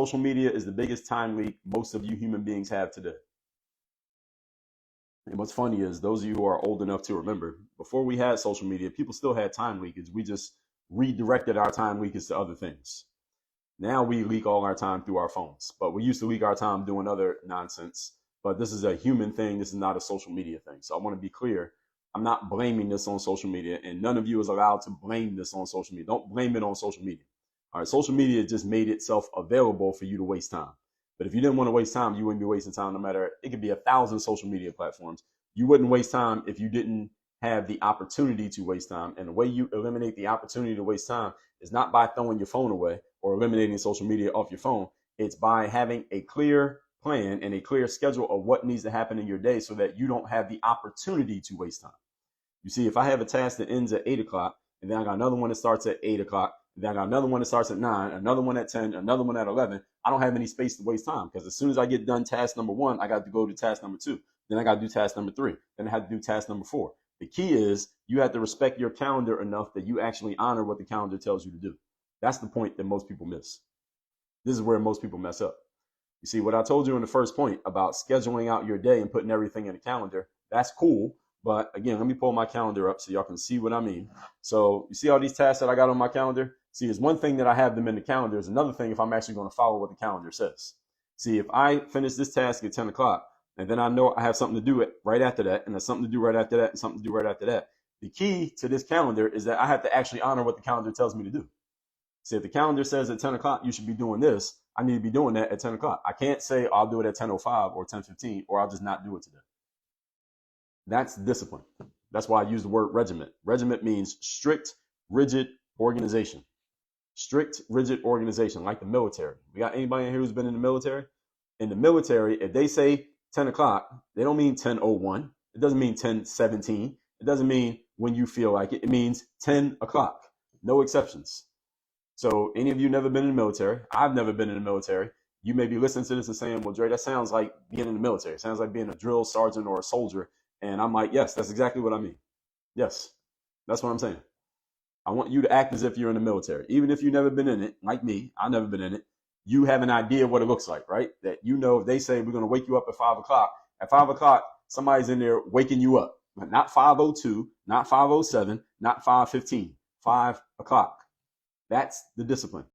social media is the biggest time leak most of you human beings have today. And what's funny is those of you who are old enough to remember, before we had social media, people still had time leakage. We just redirected our time leakage to other things. Now we leak all our time through our phones, but we used to leak our time doing other nonsense. But this is a human thing. This is not a social media thing. So I want to be clear. I'm not blaming this on social media, and none of you is allowed to blame this on social media. Don't blame it on social media. All right, social media just made itself available for you to waste time. But if you didn't want to waste time, you wouldn't be wasting time no matter, it could be 1,000 social media platforms. You wouldn't waste time if you didn't have the opportunity to waste time. And the way you eliminate the opportunity to waste time is not by throwing your phone away or eliminating social media off your phone. It's by having a clear plan and a clear schedule of what needs to happen in your day so that you don't have the opportunity to waste time. You see, if I have a task that ends at 8 o'clock, and then I got another one that starts at 8 o'clock, and then I got another one that starts at 9, another one at 10, another one at 11, I don't have any space to waste time, because as soon as I get done task number 1, I got to go to task number 2. Then I got to do task number 3. Then I have to do task number 4. The key is you have to respect your calendar enough that you actually honor what the calendar tells you to do. That's the point that most people miss. This is where most people mess up. You see, what I told you in the first point about scheduling out your day and putting everything in a calendar, that's cool. But again, let me pull my calendar up so y'all can see what I mean. So you see all these tasks that I got on my calendar? See, it's one thing that I have them in the calendar. It's another thing if I'm actually going to follow what the calendar says. See, if I finish this task at 10 o'clock, and then I know I have something to do right after that, and there's something to do right after that, and something to do right after that. The key to this calendar is that I have to actually honor what the calendar tells me to do. See, if the calendar says at 10 o'clock you should be doing this, I need to be doing that at 10 o'clock. I can't say I'll do it at 10:05 or 10:15, or I'll just not do it today. That's discipline. That's why I use the word regiment. Regiment means strict, rigid organization. Strict, rigid organization, like the military. We got anybody in here who's been in the military? In the military, if they say 10 o'clock, they don't mean 10:01. It doesn't mean 10:17. It doesn't mean when you feel like it. It means 10 o'clock. No exceptions. So any of you never been in the military? I've never been in the military. You may be listening to this and saying, well, Dre, that sounds like being in the military. It sounds like being a drill sergeant or a soldier. And I'm like, yes, that's exactly what I mean. Yes, that's what I'm saying. I want you to act as if you're in the military. Even if you've never been in it, like me, I've never been in it. You have an idea of what it looks like, right? That you know, if they say we're going to wake you up at 5 o'clock, at 5 o'clock, somebody's in there waking you up. Not 5:02, not 5:07, not 5:15, 5 o'clock. That's the discipline.